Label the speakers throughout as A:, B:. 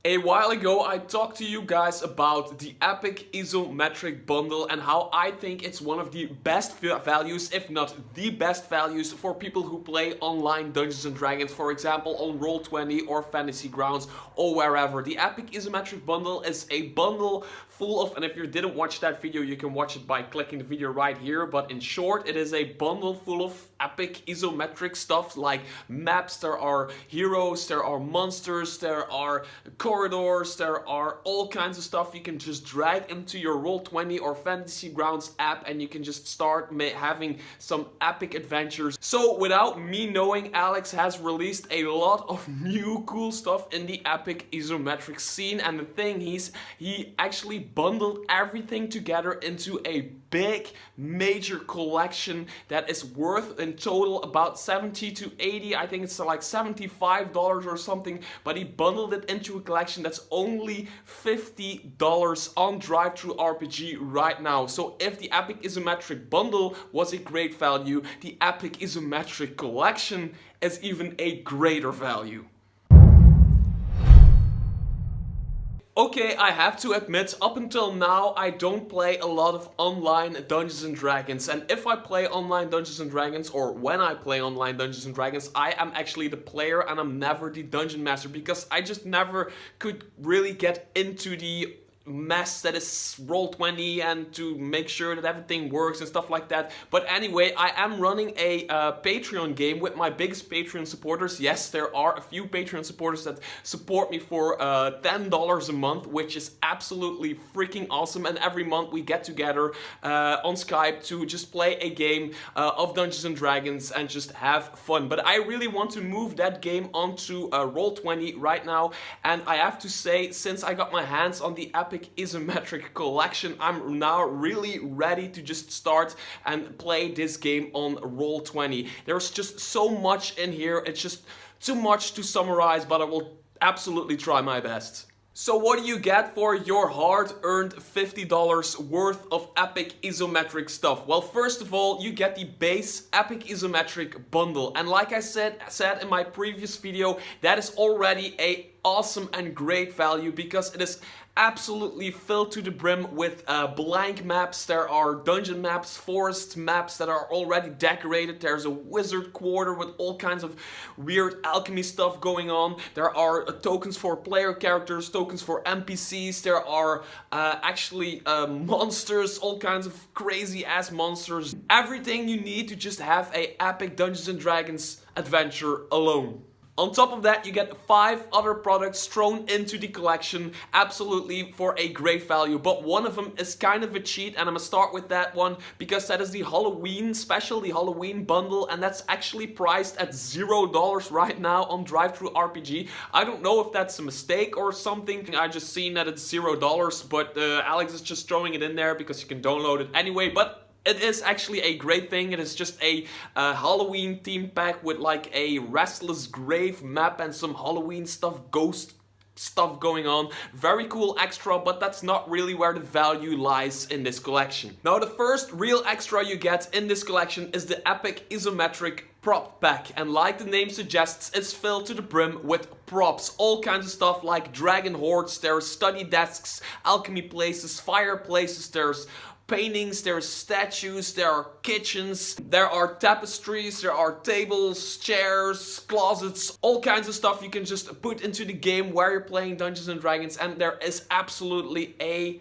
A: A while ago I talked to you guys about the Epic Isometric bundle and how I think it's one of the best values, if not the best values, for people who play online Dungeons & Dragons, for example on Roll20 or Fantasy Grounds or wherever. The Epic Isometric bundle is a bundle full of, and if you didn't watch that video you can watch it by clicking the video right here, but in short it is a bundle full of epic isometric stuff like maps, there are heroes, there are monsters, there are corridors, there are all kinds of stuff you can just drag into your Roll20 or Fantasy Grounds app and you can just start having some epic adventures. So without me knowing, Alex has released a lot of new cool stuff in the epic isometric scene, and the thing he actually bundled everything together into a big major collection that is worth in total about 70 to 80, I think it's like $75 or something, but he bundled it into a collection that's only $50 on DriveThruRPG right now. So if the Epic Isometric bundle was a great value, the Epic Isometric collection is even a greater value. Okay, I have to admit, up until now I don't play a lot of online Dungeons & Dragons, and if I play online Dungeons & Dragons, or when I play online Dungeons & Dragons, I am actually the player and I'm never the Dungeon Master, because I just never could really get into the mess that is Roll20 and to make sure that everything works and stuff like that. But anyway, I am running a Patreon game with my biggest Patreon supporters. Yes, there are a few Patreon supporters that support me for $10 a month, which is absolutely freaking awesome. And every month we get together on Skype to just play a game of Dungeons & Dragons and just have fun. But I really want to move that game onto Roll20 right now, and I have to say, since I got my hands on the Epic Isometric Collection, I'm now really ready to just start and play this game on Roll20. There's just so much in here, it's just too much to summarize, but I will absolutely try my best. So what do you get for your hard-earned $50 worth of Epic Isometric stuff? Well, first of all, you get the base Epic Isometric bundle. And like I said in my previous video, that is already a awesome and great value because it is absolutely filled to the brim with blank maps. There are dungeon maps, forest maps that are already decorated. There's a wizard quarter with all kinds of weird alchemy stuff going on. There are tokens for player characters, tokens for NPCs. There are actually monsters, all kinds of crazy ass monsters. Everything you need to just have a epic Dungeons & Dragons adventure alone. On top of that, you get 5 other products thrown into the collection, absolutely for a great value. But one of them is kind of a cheat, and I'm gonna start with that one because that is the Halloween special, the Halloween bundle, and that's actually priced at $0 right now on DriveThruRPG. I don't know if that's a mistake or something. I just seen that it's $0, but Alex is just throwing it in there because you can download it anyway. But it is actually a great thing. It is just a Halloween theme pack with like a Restless Grave map and some Halloween stuff, ghost stuff going on. Very cool extra, but that's not really where the value lies in this collection. Now the first real extra you get in this collection is the Epic Isometric prop pack, and like the name suggests, it's filled to the brim with props, all kinds of stuff like dragon hordes, there's study desks, alchemy places, fireplaces, there's paintings, there's statues, there are kitchens, there are tapestries, there are tables, chairs, closets, all kinds of stuff you can just put into the game where you're playing Dungeons & Dragons, and there is absolutely a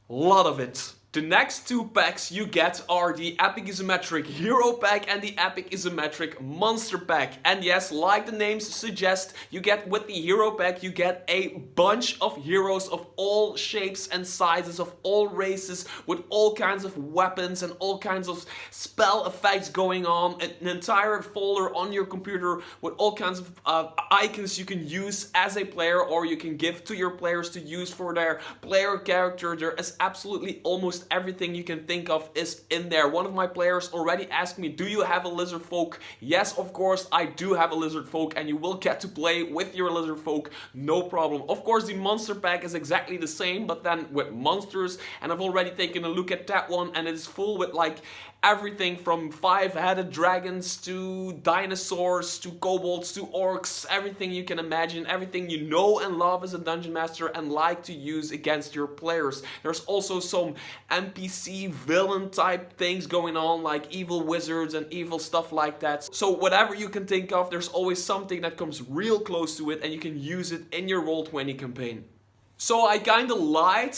A: lot of it. The next 2 packs you get are the Epic Isometric Hero Pack and the Epic Isometric Monster Pack. And yes, like the names suggest, you get with the Hero Pack, you get a bunch of heroes of all shapes and sizes, of all races, with all kinds of weapons and all kinds of spell effects going on. An entire folder on your computer with all kinds of icons you can use as a player or you can give to your players to use for their player character. There is absolutely almost almost everything you can think of is in there. One of my players already asked me, do you have a lizard folk? Yes, of course I do have a lizard folk, and you will get to play with your lizard folk, no problem. Of course the monster pack is exactly the same, but then with monsters, and I've already taken a look at that one, and it is full with like everything from 5-headed dragons to dinosaurs to kobolds to orcs, everything you can imagine, everything you know and love as a dungeon master and like to use against your players. There's also some NPC villain type things going on, like evil wizards and evil stuff like that. So whatever you can think of, there's always something that comes real close to it, and you can use it in your Roll20 campaign. So I kinda lied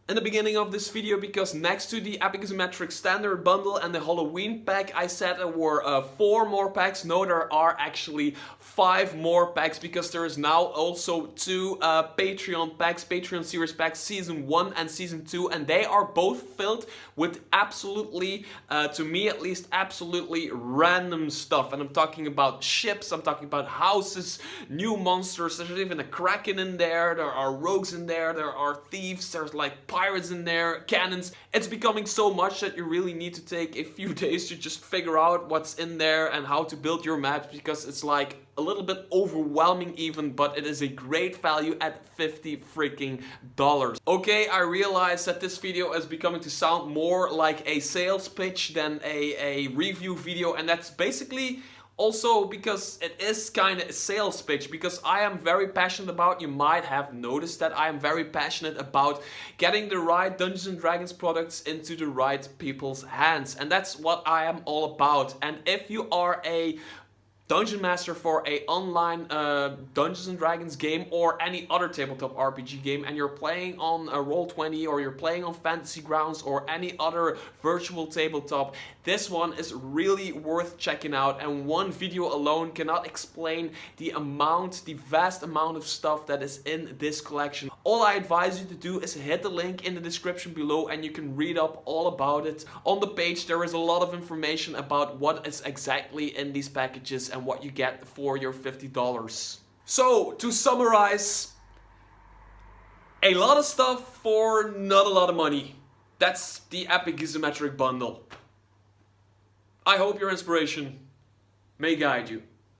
A: in the beginning of this video, because next to the Epic Isometric Standard Bundle and the Halloween pack, I said there were 4 more packs. No, there are actually 5 more packs, because there is now also 2 Patreon packs, Patreon series packs, Season 1 and Season 2, and they are both filled with absolutely, to me at least, absolutely random stuff. And I'm talking about ships, I'm talking about houses, new monsters, there's even a kraken in there are rogues in there are thieves, there's like pirates in there, cannons. It's becoming so much that you really need to take a few days to just figure out what's in there and how to build your maps, because it's like a little bit overwhelming even, but it is a great value at $50 freaking dollars. Okay, I realize that this video is becoming to sound more like a sales pitch than a review video, and that's basically also because it is kind of a sales pitch, because I am very passionate about, you might have noticed that I am very passionate about getting the right Dungeons and Dragons products into the right people's hands, and that's what I am all about. And if you are a Dungeon Master for a online Dungeons and Dragons game or any other tabletop RPG game, and you're playing on a Roll20 or you're playing on Fantasy Grounds or any other virtual tabletop, this one is really worth checking out, and one video alone cannot explain the vast amount of stuff that is in this collection. All I advise you to do is hit the link in the description below, and you can read up all about it. On the page there is a lot of information about what is exactly in these packages and what you get for your $50. So, to summarize, a lot of stuff for not a lot of money. That's the Epic Isometric Bundle. I hope your inspiration may guide you.